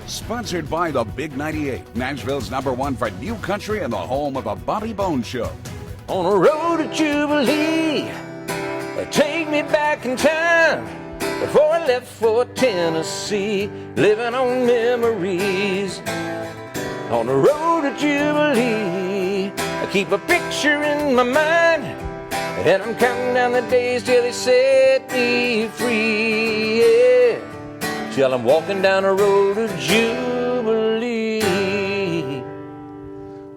Sponsored by the Big 98, Nashville's #1 for new country and the home of the Bobby Bones Show. On the road to Jubilee, take me back in time before I left for Tennessee, living on memories. On the road to Jubilee, I keep a picture in my mind, and I'm counting down the days till they set me free, yeah, till I'm walking down the road to Jubilee.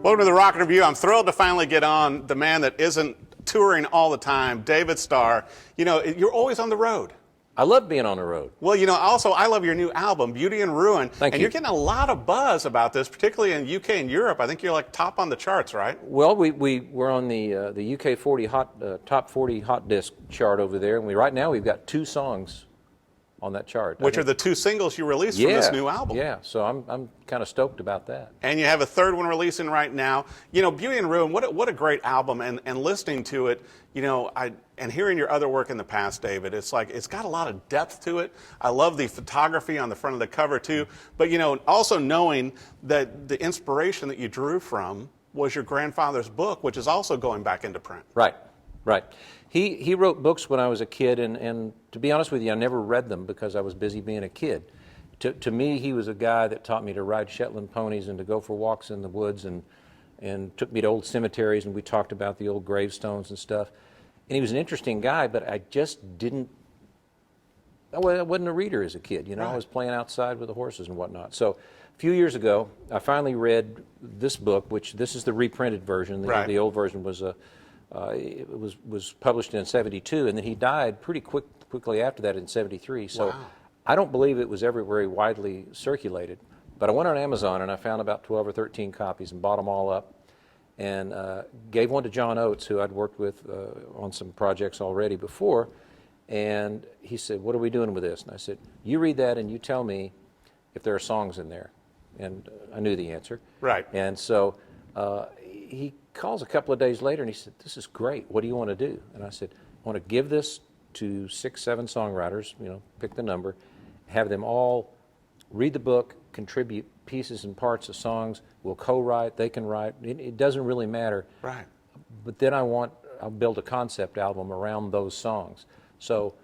Welcome to the Rocket Review. I'm thrilled to finally get on the man that isn't touring all the time, David Starr. You know, you're always on the road. I love being on the road. Well, you know, also, I love your new album, Beauty and Ruin. Thank you. And you're getting a lot of buzz about this, particularly in UK and Europe. I think you're like top on the charts, right? Well, we're on the UK 40 top 40 hot disc chart over there, and right now we've got 2 songs on that chart. Which are the 2 singles you released from this new album. Yeah, so I'm kind of stoked about that. And you have a 3rd one releasing right now. You know, Beauty and Ruin, what a great album. And listening to it, you know, and hearing your other work in the past, David, it's like it's got a lot of depth to it. I love the photography on the front of the cover too. But you know, also knowing that the inspiration that you drew from was your grandfather's book, which is also going back into print. Right. He wrote books when I was a kid, and to be honest with you, I never read them because I was busy being a kid. To me, he was a guy that taught me to ride Shetland ponies and to go for walks in the woods, and took me to old cemeteries, and we talked about the old gravestones and stuff. And he was an interesting guy, but I just didn't. I wasn't a reader as a kid, you know. Right. I was playing outside with the horses and whatnot. So a few years ago, I finally read this book, which this is the reprinted version. The old version was it was published in '72, and then he died pretty quickly after that in '73. So I don't believe it was ever very widely circulated. But I went on Amazon and I found about 12 or 13 copies and bought them all up, and gave one to John Oates, who I'd worked with on some projects already before. And he said, "What are we doing with this?" And I said, "You read that and you tell me if there are songs in there." And I knew the answer. Right. And so he calls a couple of days later and he said, "This is great. What do you want to do?" And I said, "I want to give this to 6, 7 songwriters, you know, pick the number, have them all read the book, contribute pieces and parts of songs. We'll co-write, they can write. It doesn't really matter." Right. But then I'll build a concept album around those songs. So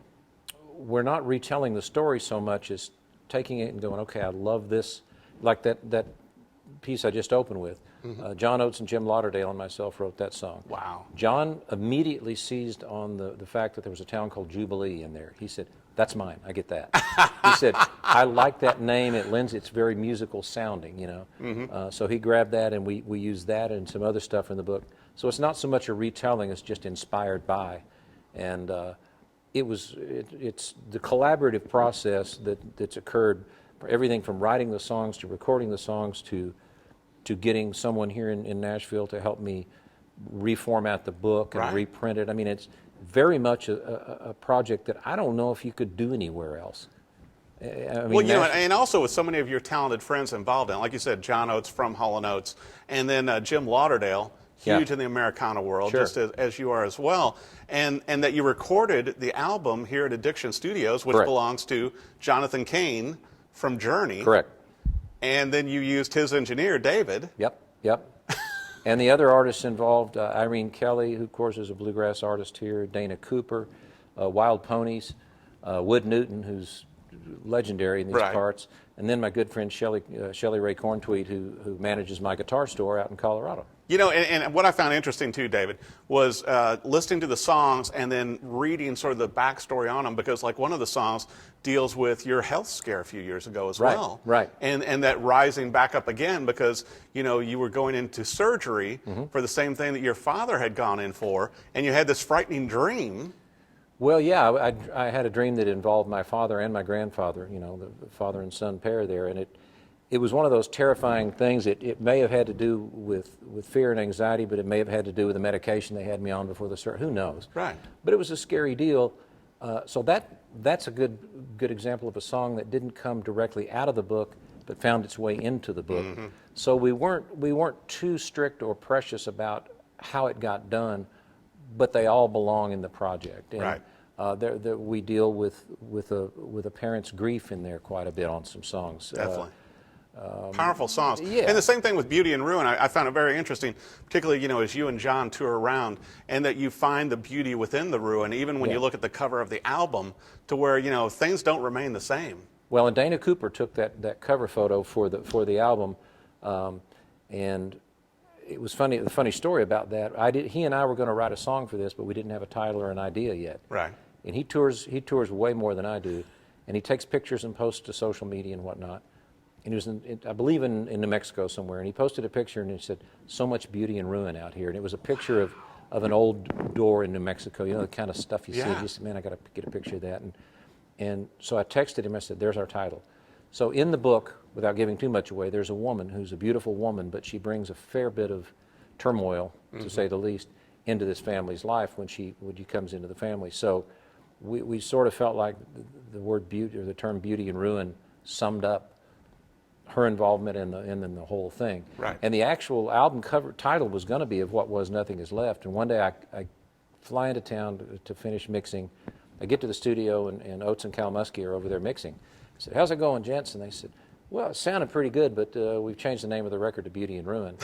we're not retelling the story so much as taking it and going, okay, I love this, like that piece I just opened with. Mm-hmm. John Oates and Jim Lauderdale and myself wrote that song. Wow. John immediately seized on the fact that there was a town called Jubilee in there. He said, "That's mine, I get that." He said, "I like that name, it's very musical sounding, you know." Mm-hmm. So he grabbed that, and we used that and some other stuff in the book. So it's not so much a retelling, it's just inspired by. And it's the collaborative process that's occurred, for everything from writing the songs to recording the songs to getting someone here in Nashville to help me reformat the book and reprint it. I mean, it's very much a project that I don't know if you could do anywhere else. I mean, well, you know, and also with so many of your talented friends involved in it, like you said, John Oates from Hall Oates, and then Jim Lauderdale, huge in the Americana world, just as you are as well, and that you recorded the album here at Addiction Studios, which belongs to Jonathan Cain from Journey. Correct. And then you used his engineer, David. Yep. And the other artists involved, Irene Kelly, who of course is a bluegrass artist here, Dana Cooper, Wild Ponies, Wood Newton, who's legendary in these parts, and then my good friend Shelley Ray Corntweet, who manages my guitar store out in Colorado. You know, and what I found interesting too, David, was listening to the songs and then reading sort of the backstory on them, because like one of the songs deals with your health scare a few years ago as well. Right. And that rising back up again because, you know, you were going into surgery for the same thing that your father had gone in for, and you had this frightening dream. Well, yeah, I had a dream that involved my father and my grandfather, you know, the father and son pair there, and it was one of those terrifying things. It may have had to do with fear and anxiety, but it may have had to do with the medication they had me on before the surgery. Who knows? Right. But it was a scary deal. So that's a good example of a song that didn't come directly out of the book, but found its way into the book. Mm-hmm. So we weren't too strict or precious about how it got done, but they all belong in the project. And, right. We deal with a parent's grief in there quite a bit on some songs. Definitely. Powerful songs. Yeah. And the same thing with Beauty and Ruin. I found it very interesting, particularly, as you and John tour around, and that you find the beauty within the ruin, even when you look at the cover of the album, to where, things don't remain the same. Well, and Dana Cooper took that cover photo for the album, and it was funny. The funny story about that, he and I were going to write a song for this, but we didn't have a title or an idea yet. Right. And he tours way more than I do, and he takes pictures and posts to social media and whatnot. And he was, I believe, in New Mexico somewhere, and he posted a picture and he said, "So much beauty and ruin out here." And it was a picture of an old door in New Mexico, the kind of stuff you see. He said, "Man, I got to get a picture of that." And so I texted him. I said, "There's our title." So in the book, without giving too much away, there's a woman who's a beautiful woman, but she brings a fair bit of turmoil, to say the least, into this family's life when she comes into the family. So we sort of felt like the word beauty, or the term beauty and ruin, summed up her involvement in the whole thing. Right. And the actual album cover title was going to be Of What Was, Nothing Is Left. And one day I fly into town to finish mixing. I get to the studio, and Oates and Cal Muskie are over there mixing. I said, "How's it going, gents?" And they said, "Well, it sounded pretty good, but we've changed the name of the record to Beauty and Ruin."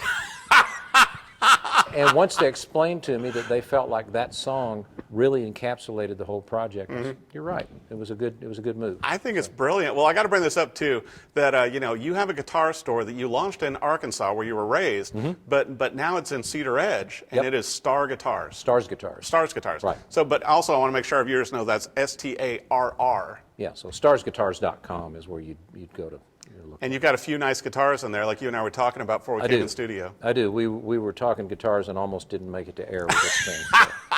And once they explained to me that they felt like that song really encapsulated the whole project, I said, "You're right. It was a good move." I think it's brilliant. Well, I got to bring this up too. That you have a guitar store that you launched in Arkansas, where you were raised, but now it's in Cedar Edge, and it is Starr Guitars. Starr's Guitars. Starr's Guitars. Right. So, but also I want to make sure our viewers know that's STARR. Yeah. So starrsguitars.com is where you'd go to. And you've got a few nice guitars in there, like you and I were talking about before we came in studio. I do. We were talking guitars and almost didn't make it to air with this thing.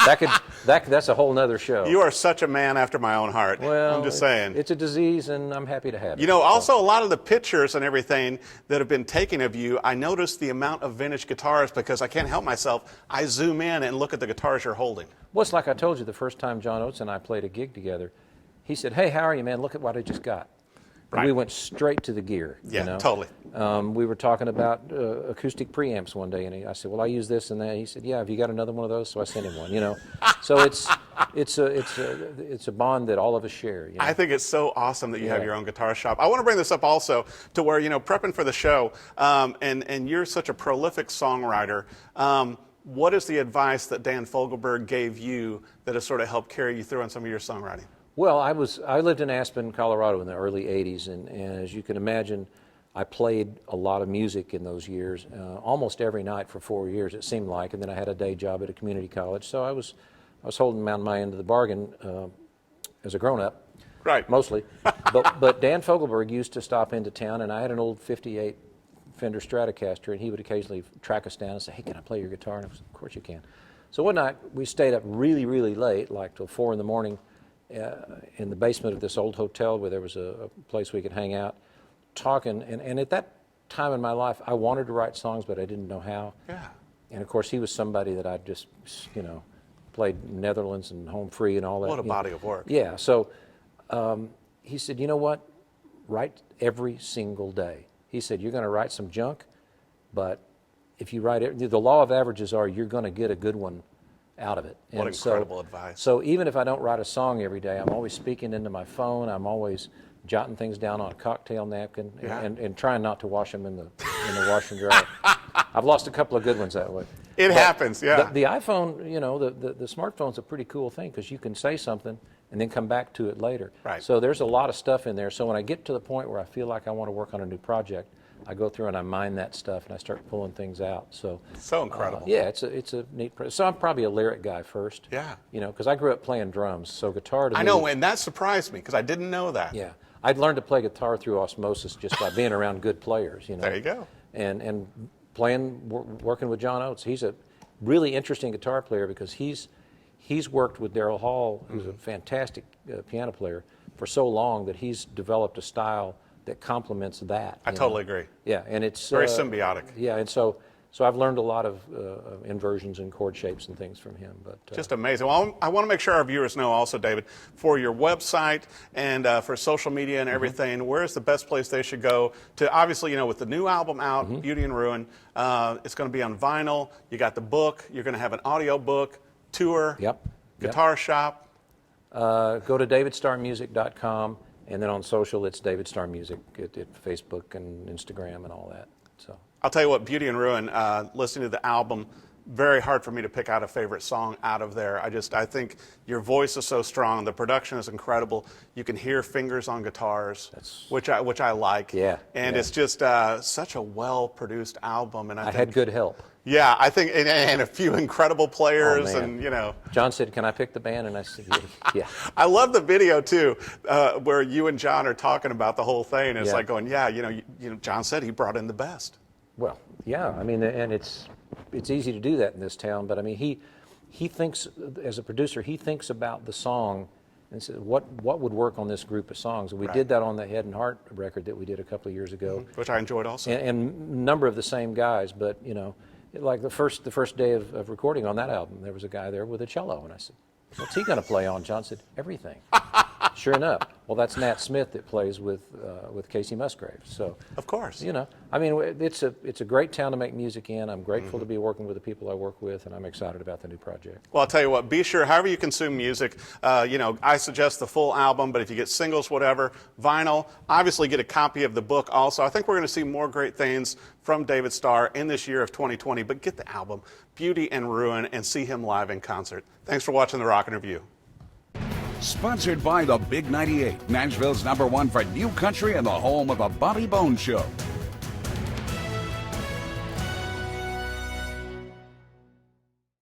So that's a whole nother show. You are such a man after my own heart. Well, I'm just saying. It's a disease, and I'm happy to have it. Also a lot of the pictures and everything that have been taken of you, I noticed the amount of vintage guitars, because I can't help myself. I zoom in and look at the guitars you're holding. Well, it's like I told you the first time John Oates and I played a gig together. He said, "Hey, how are you, man? Look at what I just got." Right. We went straight to the gear. Yeah, totally. We were talking about acoustic preamps one day, and I said, "Well, I use this and that." He said, "Yeah, have you got another one of those?" So I sent him one. So it's a bond that all of us share. I think it's so awesome that you have your own guitar shop. I want to bring this up also to where prepping for the show, and you're such a prolific songwriter. What is the advice that Dan Fogelberg gave you that has sort of helped carry you through on some of your songwriting? Well, I lived in Aspen, Colorado in the early 80s, and as you can imagine, I played a lot of music in those years, almost every night for 4 years, it seemed like, and then I had a day job at a community college, so I was holding down my end of the bargain as a grown-up, right? Mostly. But Dan Fogelberg used to stop into town, and I had an old 58 Fender Stratocaster, and he would occasionally track us down and say, "Hey, can I play your guitar?" And I said, "Of course you can." So one night, we stayed up really, really late, like till 4 in the morning, in the basement of this old hotel where there was a place we could hang out, talking. And at that time in my life, I wanted to write songs, but I didn't know how. Yeah. And of course, he was somebody that I just, played Netherlands and Home Free and all that. What a body of work. Yeah. So he said, "You know what? Write every single day." He said, "You're going to write some junk, but if you write it, the law of averages are you're going to get a good one out of it." What incredible advice. So even if I don't write a song every day, I'm always speaking into my phone. I'm always jotting things down on a cocktail napkin and trying not to wash them in the washer and dryer. I've lost a couple of good ones that way. It happens, yeah. The iPhone, the smartphone's a pretty cool thing because you can say something and then come back to it later. Right. So there's a lot of stuff in there. So when I get to the point where I feel like I want to work on a new project, I go through and I mine that stuff and I start pulling things out. So incredible. It's a neat. So I'm probably a lyric guy first. Yeah. Because I grew up playing drums, so guitar to me. I know, and that surprised me because I didn't know that. Yeah, I'd learned to play guitar through osmosis just by being around good players. There you go. And working with John Oates, he's a really interesting guitar player because he's worked with Daryl Hall, who's a fantastic piano player, for so long that he's developed a style that complements that. I totally agree. Yeah, and it's very symbiotic. Yeah, and so I've learned a lot of inversions and chord shapes and things from him. But just amazing. Well, I want to make sure our viewers know also, David, for your website and for social media and everything, where's the best place they should go to? Obviously, with the new album out, Beauty and Ruin, it's going to be on vinyl. You got the book. You're going to have an audio book, tour, guitar shop. Go to davidstarmusic.com. And then on social, it's David Starr Music at Facebook and Instagram and all that. So I'll tell you what, Beauty and Ruin, listening to the album, very hard for me to pick out a favorite song out of there. I think your voice is so strong. The production is incredible. You can hear fingers on guitars, which I like. Yeah. And it's just such a well-produced album. And I had good help. Yeah, I think, and a few incredible players, and John said, "Can I pick the band?" And I said, "Yeah." I love the video too, where you and John are talking about the whole thing. It's like going, John said he brought in the best. Well, yeah, I mean, and it's easy to do that in this town, but I mean, he thinks, as a producer, he thinks about the song and says, what would work on this group of songs? And we did that on the Head and Heart record that we did a couple of years ago. Which I enjoyed also. And a number of the same guys, but, like the first day of recording on that album, there was a guy there with a cello, and I said, "What's he going to play on?" John said, "Everything." Sure enough. Well, that's Nat Smith that plays with Casey Musgraves. So, of course, I mean, it's a great town to make music in. I'm grateful to be working with the people I work with, and I'm excited about the new project. Well, I'll tell you what. Be sure, however you consume music, I suggest the full album. But if you get singles, whatever, vinyl, obviously get a copy of the book. Also, I think we're going to see more great things from David Starr in this year of 2020. But get the album, Beauty and Ruin, and see him live in concert. Thanks for watching the Rockin' Review. Sponsored by the Big 98, Nashville's #1 for new country and the home of a Bobby Bones Show.